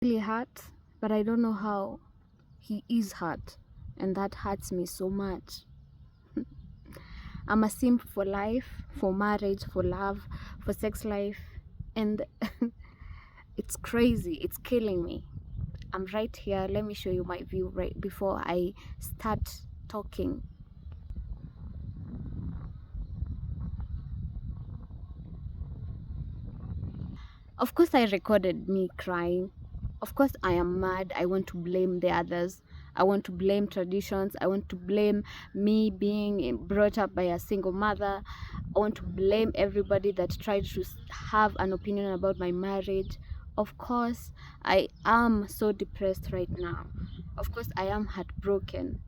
really hurt, but I don't know how he is hurt, and that hurts me so much. I'm a simp for life, for marriage, for love, for sex life, and it's crazy. It's killing me. I'm right here. Let me show you my view right before I start talking. Of course, I recorded me crying. Of course, I am mad. I want to blame the others. I want to blame traditions. I want to blame me being brought up by a single mother. I want to blame everybody that tried to have an opinion about my marriage. Of course, I am so depressed right now. Of course, I am heartbroken.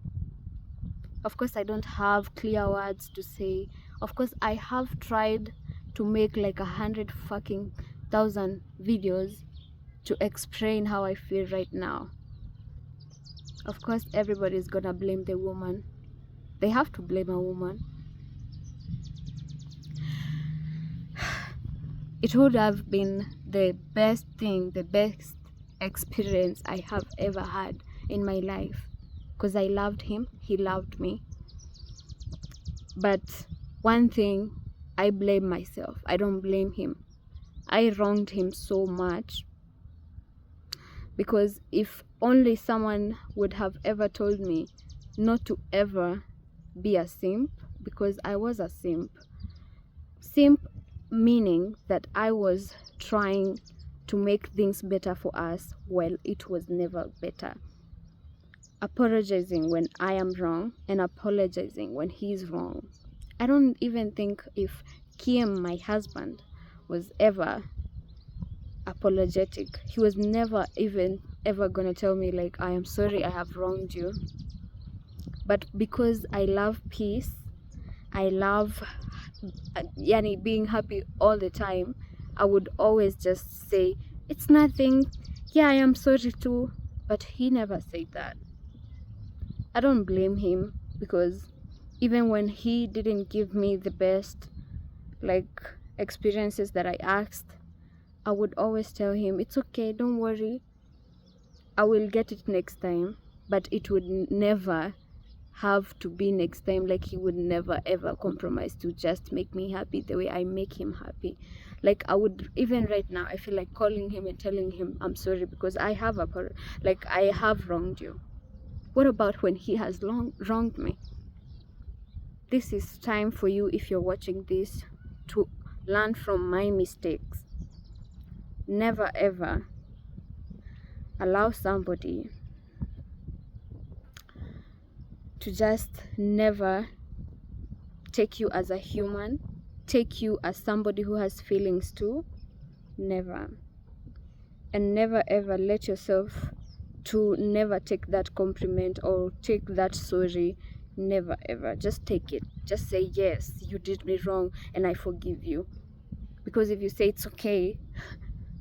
Of course, I don't have clear words to say. Of course, I have tried to make like 100,000 videos to explain how I feel right now. Of course, everybody's gonna blame the woman. They have to blame a woman. It would have been the best thing, the best experience I have ever had in my life, because I loved him, he loved me. But one thing, I blame myself. I don't blame him. I wronged him so much, because if only someone would have ever told me not to ever be a simp, because I was a simp. Simp meaning that I was trying to make things better for us while it was never better. Apologizing when I am wrong and apologizing when he's wrong. I don't even think if Kim, my husband, was ever apologetic. He was never even ever gonna tell me like, I am sorry, I have wronged you. But because I love peace, I love being happy all the time, I would always just say, it's nothing, yeah, I am sorry too. But he never said that. I don't blame him, because even when he didn't give me the best like experiences that I asked, I would always tell him, it's okay, don't worry, I will get it next time. But it would never have to be next time. Like, he would never ever compromise to just make me happy the way I make him happy. Like, I would, even right now, I feel like calling him and telling him I'm sorry, because I have I have wronged you. What about when he has wronged me? This is time for you, if you're watching this, to learn from my mistakes. Never ever allow somebody to just never take you as a human, take you as somebody who has feelings too. Never. And never ever let yourself to never take that compliment or take that sorry. Never ever. Just take it. Just say, yes, you did me wrong and I forgive you. Because if you say it's okay,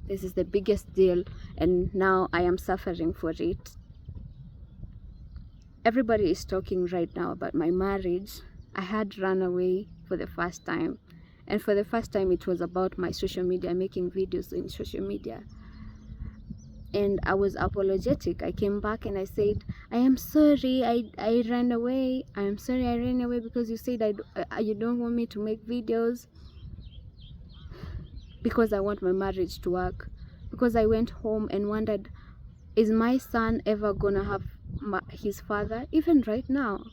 this is the biggest deal and now I am suffering for it. Everybody is talking right now about my marriage. I had run away for the first time, and for the first time it was about my social media, making videos in social media. And I was apologetic. I came back and I said, I am sorry, I ran away. I am sorry I ran away because you said you don't want me to make videos, because I want my marriage to work. Because I went home and wondered, is my son ever gonna have his father? Even right now,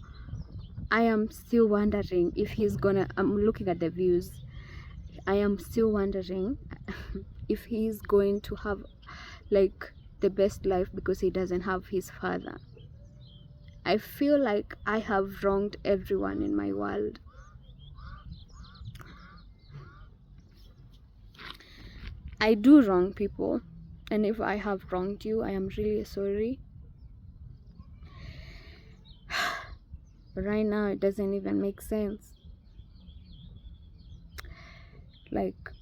I am still wondering if he's gonna, I'm looking at the views, I am still wondering if he's going to have like the best life because he doesn't have his father. I feel like I have wronged everyone in my world. I do wrong people, and if I have wronged you, I am really sorry. Right now it doesn't even make sense. Like,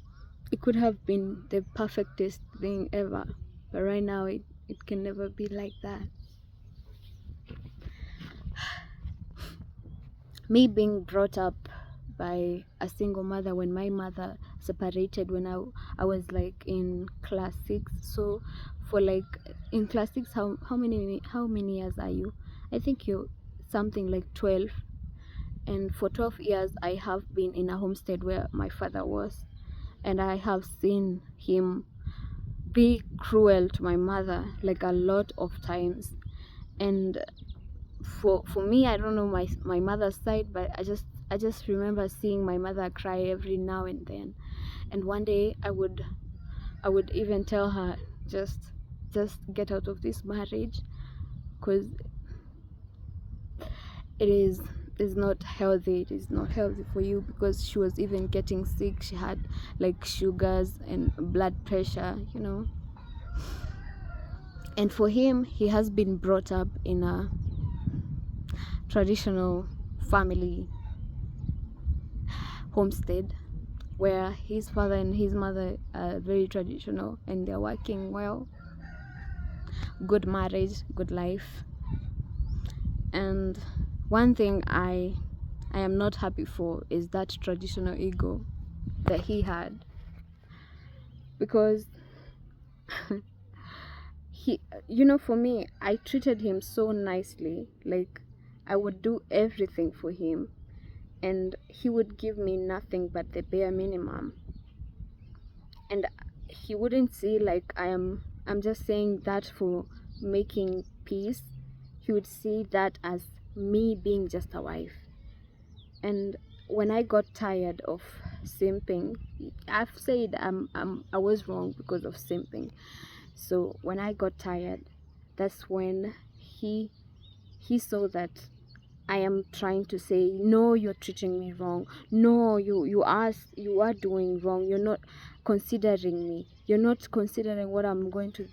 it could have been the perfectest thing ever, but right now it can never be like that. Me being brought up by a single mother, when my mother separated when I was like in class 6, so for like, in class 6, how many years are you? I think you're something like 12. And for 12 years I have been in a homestead where my father was, and I have seen him be cruel to my mother like a lot of times. And for me, I don't know my mother's side, but I just remember seeing my mother cry every now and then. And one day I would even tell her, just get out of this marriage, because it is not healthy. It is not healthy for you, because she was even getting sick. She had like sugars and blood pressure. And for him, he has been brought up in a traditional family homestead, where his father and his mother are very traditional, and they're working well, good marriage, good life. And one thing I am not happy for is that traditional ego that he had, because he, for me, I treated him so nicely. Like, I would do everything for him, and he would give me nothing but the bare minimum. And he wouldn't see like I'm just saying that for making peace. He would see that as me being just a wife. And when I got tired of simping, I've said I was wrong because of simping. So when I got tired, that's when he saw that I am trying to say, no, you're treating me wrong. No, you are doing wrong. You're not considering me. You're not considering what I'm going to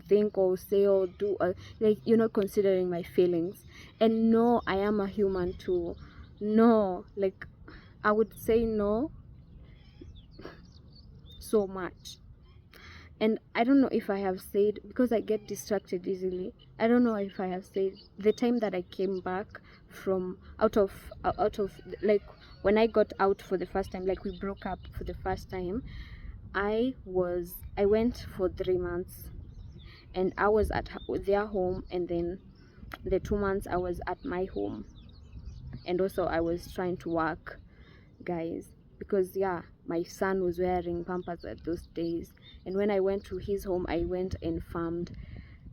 think or say or do. Like, you're not considering my feelings. And no, I am a human too. No, like, I would say no so much. And I don't know if I have said, because I get distracted easily, I don't know if I have said the time that I came back from out of like, when I got out for the first time, like we broke up for the first time, I went for 3 months, and I was at their home, and then the 2 months I was at my home. And also I was trying to work, guys, because yeah, my son was wearing pampers at those days. And when I went to his home, I went and farmed.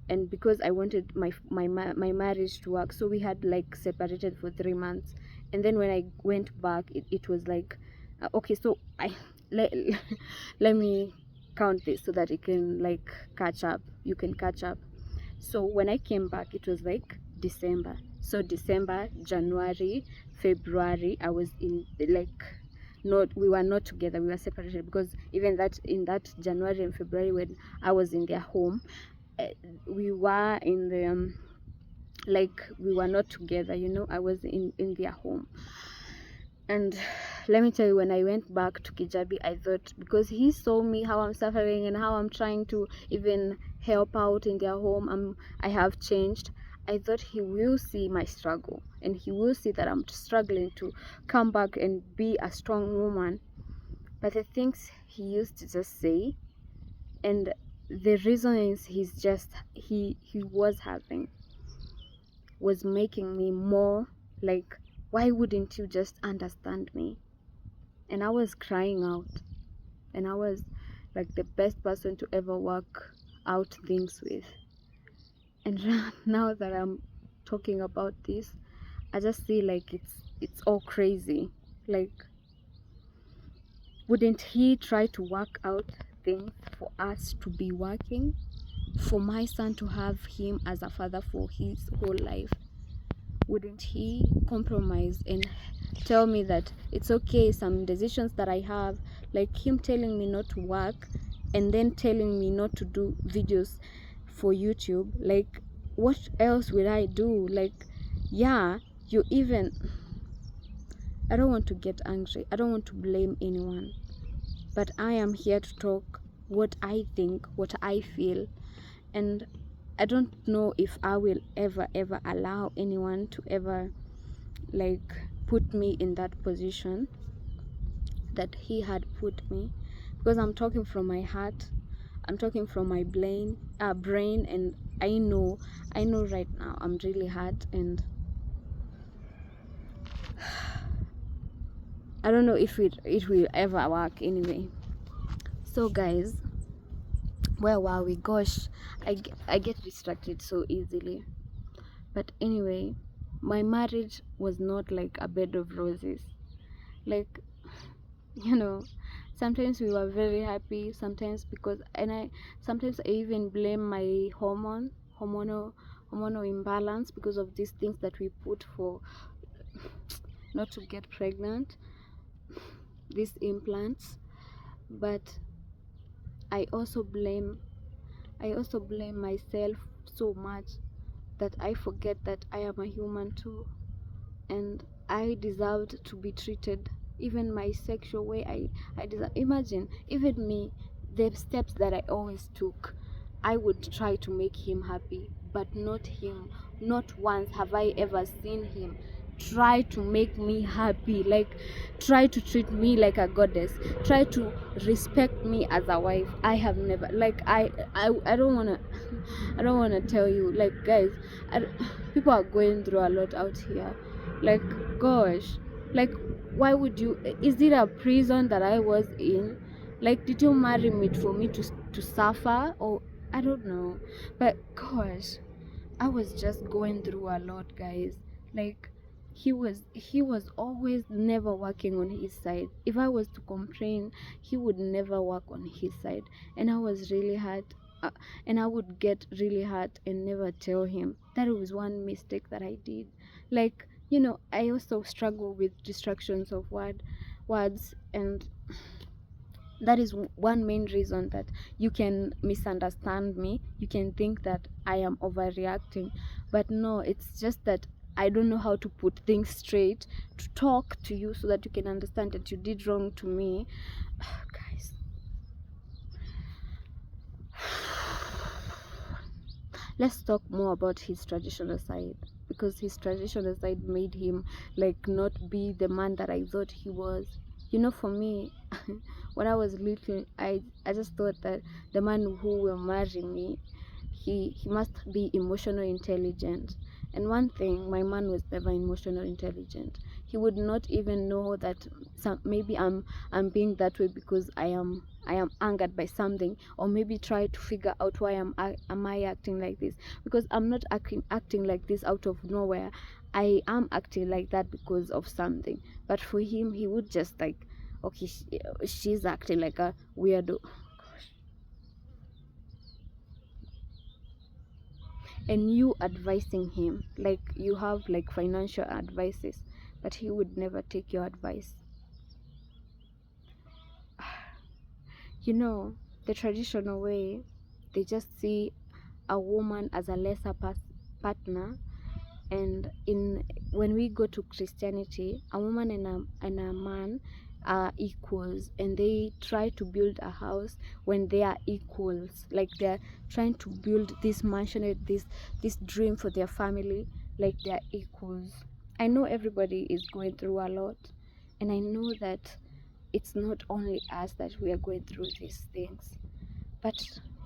And because I wanted my marriage to work, so we had like separated for 3 months. And then when I went back, it was like, okay, so I let, let me count this so that it can like catch up. You can catch up. So when I came back, it was like December. So December, January, February, I was in like, not, we were not together, we were separated. Because even that, in that January and February, when I was in their home, we were in the like, we were not together. I was in their home. And let me tell you, when I went back to Kijabi, I thought, because he saw me, how I'm suffering and how I'm trying to even help out in their home, I have changed. I thought he will see my struggle, and he will see that I'm struggling to come back and be a strong woman. But the things he used to just say, and the reasons he was having, was making me more like, why wouldn't you just understand me? And I was crying out, and I was like the best person to ever work out things with. And now that I'm talking about this, I just feel like it's all crazy. Like, wouldn't he try to work out things for us to be working, for my son to have him as a father for his whole life? Wouldn't he compromise and tell me that it's okay, some decisions that I have, like him telling me not to work and then telling me not to do videos for YouTube? Like, what else will I do? Like, yeah, you even, I don't want to get angry, I don't want to blame anyone, but I am here to talk what I think, what I feel. And I don't know if I will ever allow anyone to ever like put me in that position that he had put me, because I'm talking from my heart. I'm talking from my brain, and I know right now I'm really hurt, and I don't know if it will ever work anyway. So guys, where were we? Gosh, I get distracted so easily. But anyway, my marriage was not like a bed of roses. Like, you know, sometimes we were very happy, sometimes because, and I sometimes I even blame my hormonal imbalance because of these things that we put for not to get pregnant, these implants. But I also blame myself so much that I forget that I am a human too, and I deserved to be treated. Even my sexual way, I deserve. Imagine, even me, the steps that I always took, I would try to make him happy, but not him. Not once have I ever seen him try to make me happy, like try to treat me like a goddess, try to respect me as a wife. I have never, like I don't want to I don't want to tell you, like guys, I, people are going through a lot out here. Like, gosh, like, why would you? Is it a prison that I was in? Like, did you marry me for me to suffer, or I don't know? But gosh, I was just going through a lot, guys. Like, he was always never working on his side. If I was to complain, he would never work on his side, and I was really hurt. And I would get really hurt and never tell him. That was one mistake that I did. Like, I also struggle with distractions of words, and that is one main reason that you can misunderstand me. You can think that I am overreacting, but no, it's just that I don't know how to put things straight, to talk to you so that you can understand that you did wrong to me. Guys, let's talk more about his traditional side, because his traditional side made him like not be the man that I thought he was. For me, when I was little, I just thought that the man who will marry me, he must be emotional intelligent. And one thing, my man was never emotional intelligent. He would not even know that maybe I'm being that way because I am angered by something, or maybe try to figure out why am I acting like this, because I'm not acting like this out of nowhere. I am acting like that because of something. But for him, he would just like, okay, she's acting like a weirdo. And you advising him, like you have like financial advices, but he would never take your advice. The traditional way, they just see a woman as a lesser partner. And when we go to Christianity, a woman and a man are equals, and they try to build a house when they are equals, like they're trying to build this mansion, this dream for their family, like they're equals. I know everybody is going through a lot, and I know that it's not only us that we are going through these things, but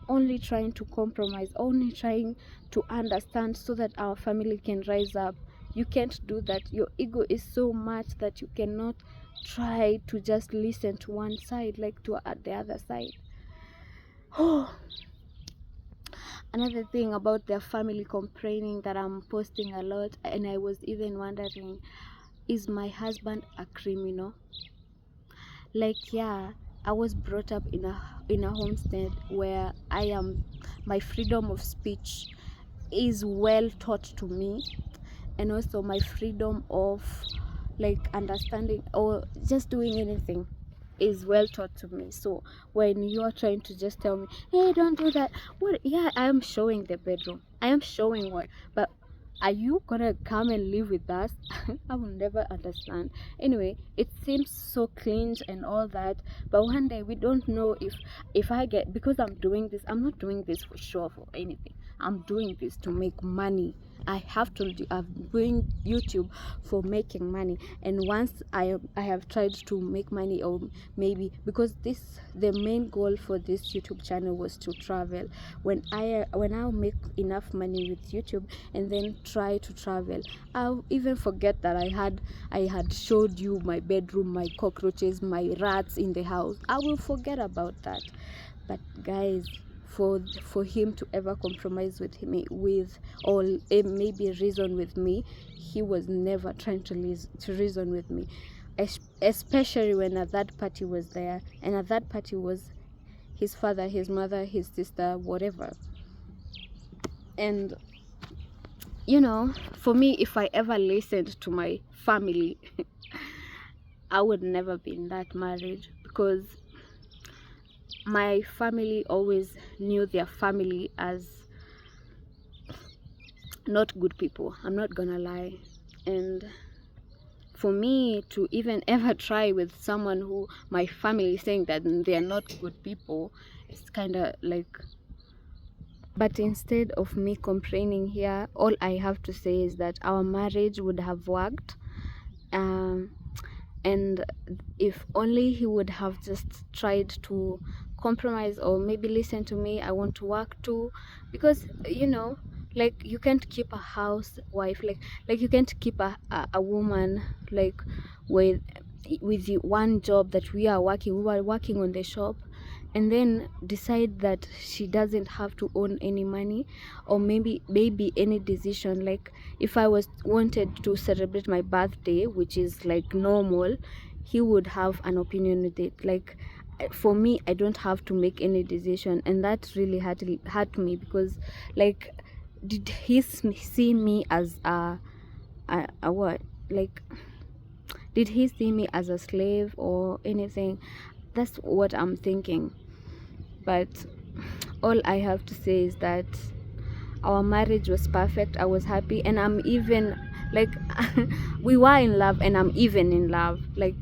only trying to compromise, only trying to understand so that our family can rise up. You can't do that. Your ego is so much that you cannot try to just listen to one side, like to the other side. Oh, another thing about their family complaining that I'm posting a lot, and I was even wondering, is my husband a criminal? Like, yeah, I was brought up in a homestead where my freedom of speech is well taught to me, and also my freedom of like understanding or just doing anything is well taught to me. So when you are trying to just tell me, hey, don't do that, what? Yeah, I am showing the bedroom, I am showing what, but are you gonna come and live with us? I will never understand. Anyway, it seems so cringe and all that, but one day we don't know if I get, because I'm doing this, I'm not doing this for sure for anything. I'm doing this to make money. I have told you I'm doing YouTube for making money. And once I have tried to make money, or maybe because the main goal for this YouTube channel was to travel. When I make enough money with YouTube and then try to travel, I'll even forget that I had showed you my bedroom, my cockroaches, my rats in the house. I will forget about that. But guys, for him to ever compromise with me, or maybe reason with me, he was never trying to reason with me, especially when a third party was there, and a third party was his father, his mother, his sister, whatever. And for me, if I ever listened to my family, I would never be in that marriage, because my family always knew their family as not good people. I'm not gonna lie. And for me to even ever try with someone who my family is saying that they are not good people, it's kind of like. But instead of me complaining here, all I have to say is that our marriage would have worked. And if only he would have just tried to compromise, or maybe listen to me, I want to work too. Because like, you can't keep a housewife, like you can't keep a woman like with the one job that we were working on the shop, and then decide that she doesn't have to own any money, or maybe any decision. Like, if I wanted to celebrate my birthday, which is like normal, he would have an opinion with it. Like, for me, I don't have to make any decision, and that really hurt me, because like, did he see me as a what, like, did he see me as a slave or anything? That's what I'm thinking. But all I have to say is that our marriage was perfect. I was happy, and I'm even like we were in love, and I'm even in love. Like,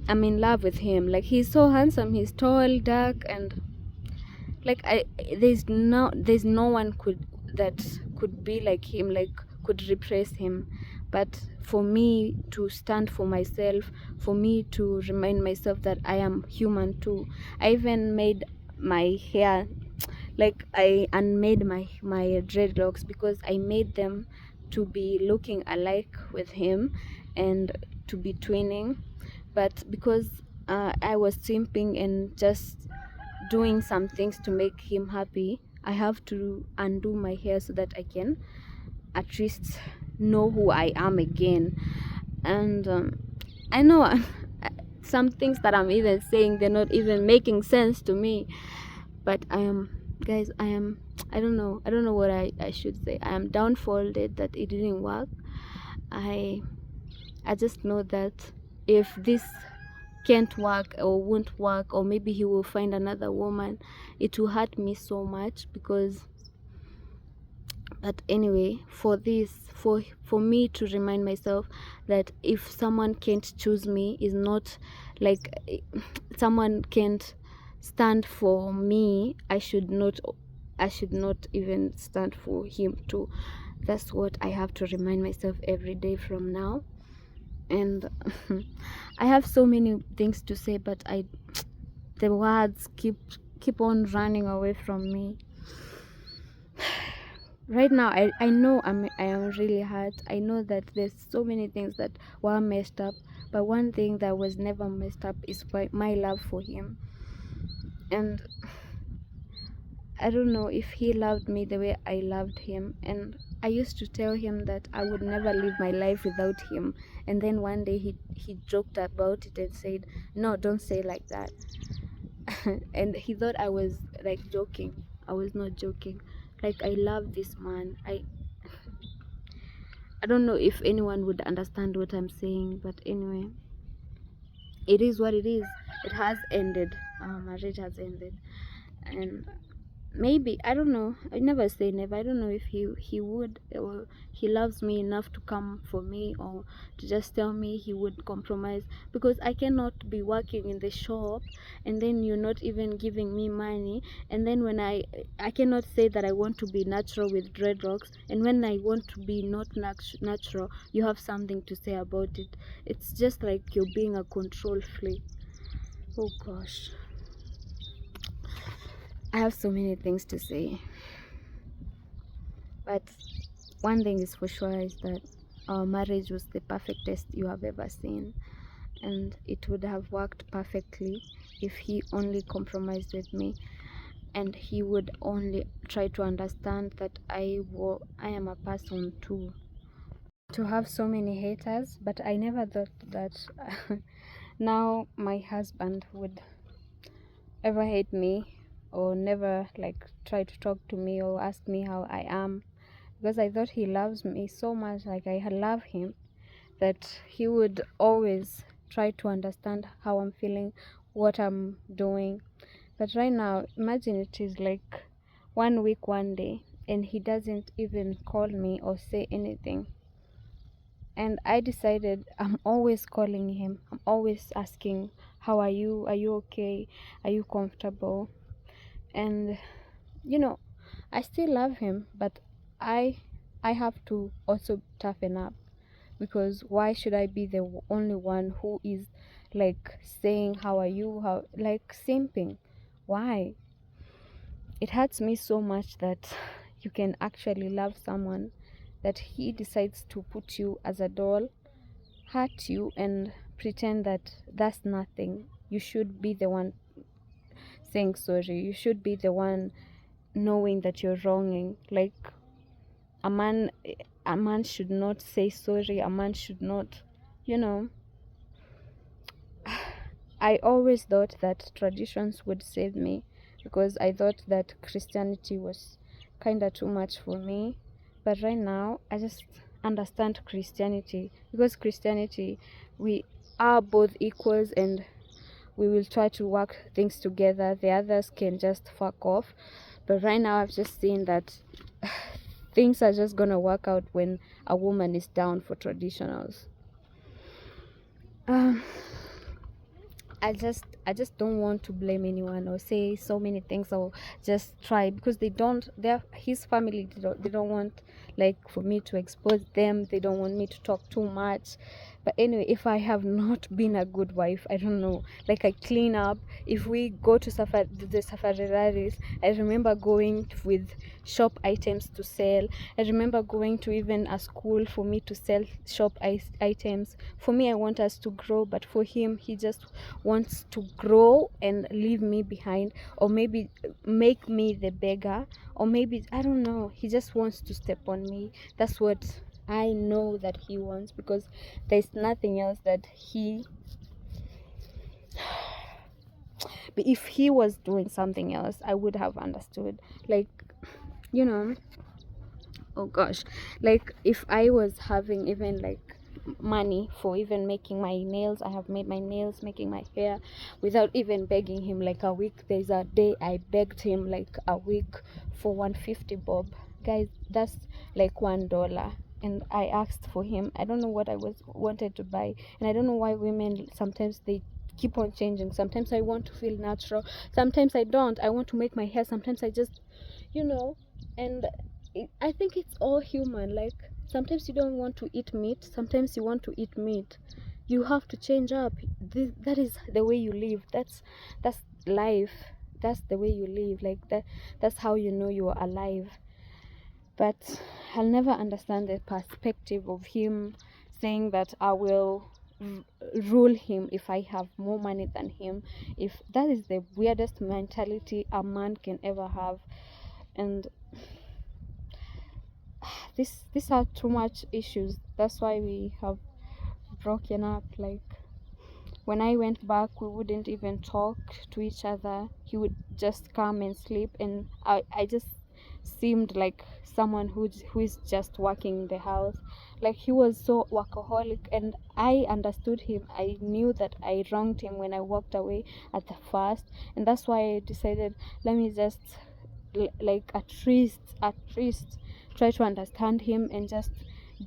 I'm in love with him. Like, he's so handsome, he's tall, dark, and like, there's no one that could be like him, like, could replace him. But for me to stand for myself, for me to remind myself that I am human too, I even made my hair, like, I unmade my dreadlocks, because I made them to be looking alike with him and to be twinning. But because I was simping and just doing some things to make him happy, I have to undo my hair so that I can at least know who I am again. And I know some things that I'm even saying, they're not even making sense to me. But I don't know what I should say. I am downfolded that it didn't work. I just know that if this can't work or won't work, or maybe he will find another woman, it will hurt me so much. But anyway, for me to remind myself that if someone can't choose me, is not like someone can't stand for me, I should not even stand for him too. That's what I have to remind myself every day from now. And I have so many things to say, but the words keep on running away from me. Right now, I know I am really hurt. I know that there's so many things that were messed up, but one thing that was never messed up is my love for him. And I don't know if he loved me the way I loved him. And I used to tell him that I would never live my life without him. And then one day he joked about it and said, "No, don't say like that." And he thought I was like joking. I was not joking. Like, I love this man. I don't know if anyone would understand what I'm saying, but anyway, it is what it is. It has ended. Our marriage has ended. And maybe, I don't know, I never say never. I don't know if he would, or he loves me enough to come for me, or to just tell me he would compromise, because I cannot be working in the shop and then you're not even giving me money. And then when I cannot say that I want to be natural with dreadlocks, and when I want to be not natural, you have something to say about it. It's just like you're being a control freak. Oh gosh, I have so many things to say, but one thing is for sure is that our marriage was the perfectest you have ever seen, and it would have worked perfectly if he only compromised with me, and he would only try to understand that I am a person too. To have so many haters, but I never thought that now my husband would ever hate me, or never like try to talk to me or ask me how I am, because I thought he loves me so much, like I love him, that he would always try to understand how I'm feeling, what I'm doing. But right now, imagine it is like 1 week, 1 day, and he doesn't even call me or say anything. And I decided I'm always calling him. I'm always asking, how are you? Are you okay? Are you comfortable? And you know, I still love him, but I I have to also toughen up, because why should I be the only one who is like saying how are you, how, like simping? Why? It hurts me so much that you can actually love someone, that he decides to put you as a doll, hurt you, and pretend that that's nothing. You should be the one saying sorry. You should be the one knowing that you're wronging. Like a man a man should not say sorry. A man should not, you know. I always thought that traditions would save me, because I thought that Christianity was kind of too much for me. But right now, I just understand Christianity, because Christianity, we are both equals, and we will try to work things together. The others can just fuck off. But right now, I've just seen that things are just gonna work out when a woman is down for traditionals. Um, I just don't want to blame anyone or say so many things, or just try, because they're his family, they don't want like for me to expose them. They don't want me to talk too much. But anyway, if I have not been a good wife, I don't know, like I clean up. If we go to the safari rallies, I remember going with shop items to sell. I remember going to even a school for me to sell shop items. For me, I want us to grow, but for him, he just wants to grow and leave me behind, or maybe make me the beggar, or maybe I don't know, he just wants to step on me. That's what I know that he wants, because there's nothing else that he but if he was doing something else, I would have understood, like, you know. Oh gosh, like if I was having even like money for even making my nails, I have made my nails, making my hair, without even begging him. Like a week, there's a day I begged him like a week for 150 bob. Guys, that's like $1. And I asked for him, I don't know what I was wanted to buy. And I don't know why women sometimes they keep on changing. Sometimes I want to feel natural, sometimes I don't. I want to make my hair, sometimes I just, you know. And I think it's all human. Like sometimes you don't want to eat meat, sometimes you want to eat meat. You have to change up. That is the way you live. That's life. That's the way you live. Like that. That's how you know you are alive. But I'll never understand the perspective of him saying that I will rule him if I have more money than him. If that is the weirdest mentality a man can ever have. And these are too much issues. That's why we have broken up. Like when I went back, we wouldn't even talk to each other. He would just come and sleep, and I just seemed like someone who is just working in the house. Like he was so workaholic, and I understood him. I knew that I wronged him when I walked away at the first, and that's why I decided, let me just like at least try to understand him and just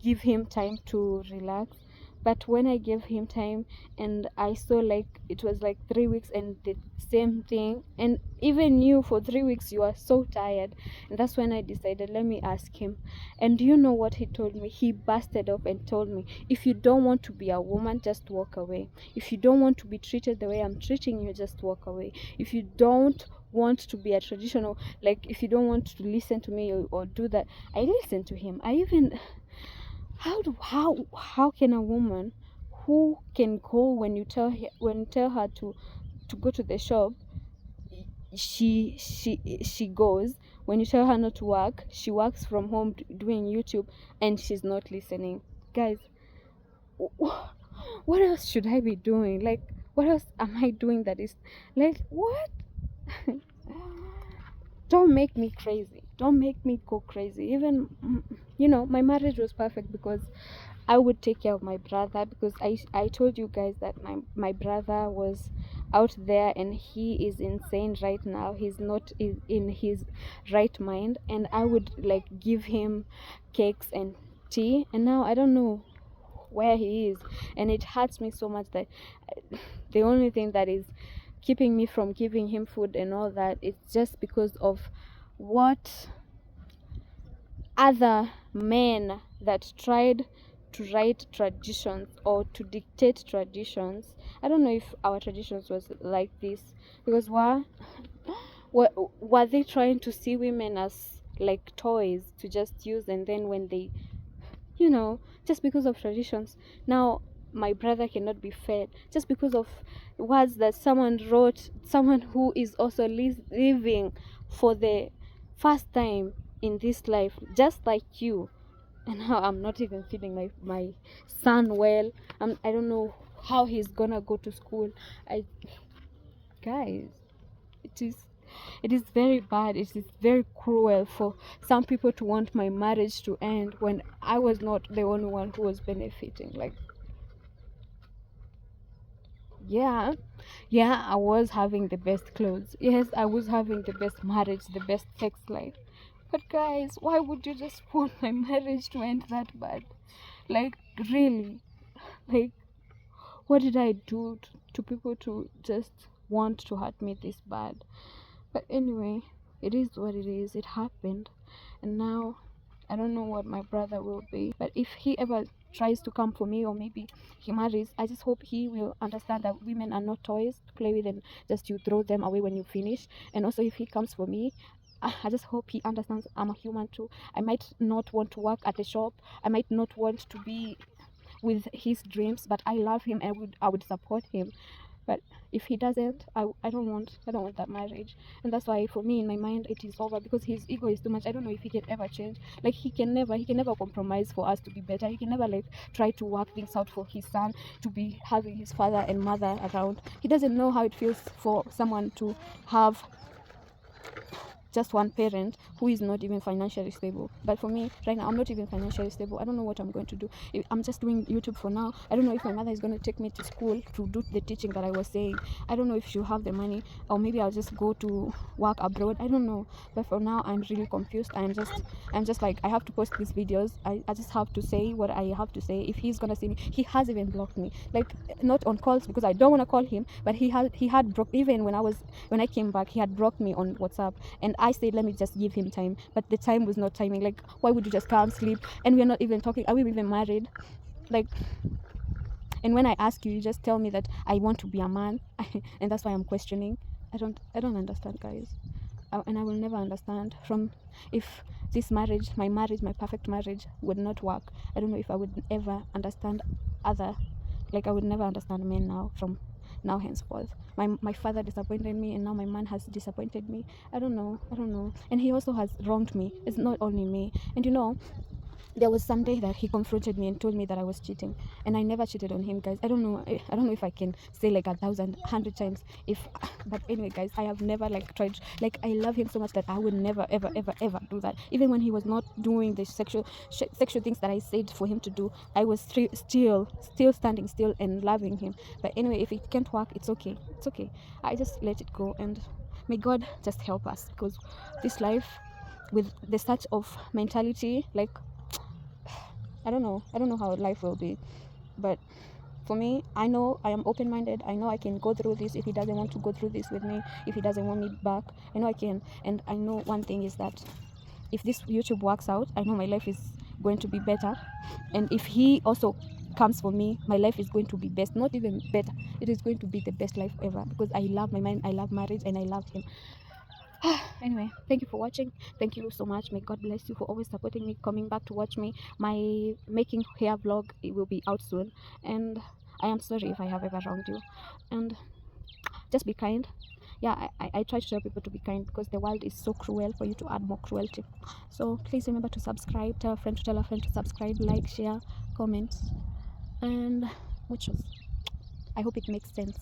give him time to relax. But when I gave him time and I saw like it was like 3 weeks and the same thing, and even you for 3 weeks you are so tired, and that's when I decided, let me ask him. And do you know what he told me? He busted up and told me, if you don't want to be a woman, just walk away. If you don't want to be treated the way I'm treating you, just walk away. If you don't want to be a traditional, like if you don't want to listen to me or do that. I listened to him. I even, how can a woman who can go when you tell her to go to the shop, she goes. When you tell her not to work, she works from home doing YouTube, and she's not listening. Guys, what else should I be doing? Like, what else am I doing that is like, what? Don't make me crazy. Don't make me go crazy. Even, my marriage was perfect because I would take care of my brother, because I told you guys that my brother was out there and he is insane right now. He's not in his right mind, and I would like give him cakes and tea, and now I don't know where he is, and it hurts me so much that the only thing that is keeping me from giving him food and all that, it's just because of what other men that tried to write traditions or to dictate traditions. I don't know if our traditions was like this, because were they trying to see women as like toys to just use, and then when they, just because of traditions, now my brother cannot be fed just because of words that someone wrote, someone who is also living for the first time in this life, just like you. And now I'm not even feeding my son well. I don't know how he's gonna go to school. Guys, it is it is very bad. It is very cruel for some people to want my marriage to end when I was not the only one who was benefiting. Like, yeah, yeah, I was having the best clothes. Yes, I was having the best marriage, the best sex life. But guys, why would you just want my marriage to end that bad? Like, really? Like, what did I do to people to just want to hurt me this bad? But anyway, it is what it is. It happened. And now I don't know what my brother will be. But if he ever tries to come for me, or maybe he marries, I just hope he will understand that women are not toys to play with and just you throw them away when you finish. And also, if he comes for me, I just hope he understands I'm a human too. I might not want to work at the shop. I might not want to be with his dreams, but I love him and I would support him. But if he doesn't, I don't want that marriage. And that's why for me in my mind it is over, because his ego is too much. I don't know if he can ever change. Like, he can never compromise for us to be better. He can never like try to work things out for his son to be having his father and mother around. He doesn't know how it feels for someone to have just one parent who is not even financially stable. But for me right now, I'm not even financially stable. I don't know what I'm going to do. I'm just doing YouTube for now. I don't know if my mother is going to take me to school to do the teaching that I was saying. I don't know if she'll have the money, or maybe I'll just go to work abroad. I don't know. But for now I'm really confused. I'm just like, I have to post these videos. I just have to say what I have to say. If he's gonna see me, he has even blocked me, like not on calls because I don't want to call him, but he had broke, even when I came back, he had blocked me on WhatsApp. And I said, let me just give him time, but the time was not timing. Like, why would you just come sleep and we're not even talking? Are we even married? Like, and when I ask you, you just tell me that I want to be a man. And that's why I'm questioning. I don't understand, guys. And I will never understand. From if this marriage, my perfect marriage would not work, I don't know if I would ever understand other, like I would never understand men now, from now henceforth. My father disappointed me, and now my man has disappointed me. I don't know. And he also has wronged me. It's not only me. And there was some day that he confronted me and told me that I was cheating, and I never cheated on him, guys. I don't know if I can say like 100 times if but anyway, guys, I have never like tried. Like, I love him so much that I would never ever do that. Even when he was not doing the sexual things that I said for him to do, I was still standing still and loving him. But anyway, if it can't work, it's okay. I just let it go. And may God just help us, because this life with the such of mentality, like, I don't know how life will be. But for me, I know I am open-minded. I know I can go through this. If he doesn't want to go through this with me, if he doesn't want me back, I know I can. And I know one thing is that if this YouTube works out, I know my life is going to be better. And if he also comes for me, my life is going to be best, not even better. It is going to be the best life ever, because I love my man, I love marriage, and I love him. Anyway, thank you for watching. Thank you so much. May God bless you for always supporting me, coming back to watch me. My making hair vlog, it will be out soon, and I am sorry if I have ever wronged you. And just be kind. Yeah, I try to tell people to be kind, because the world is so cruel for you to add more cruelty. So please remember to subscribe, tell a friend to tell a friend to subscribe, like, share, comment, and which was, I hope it makes sense.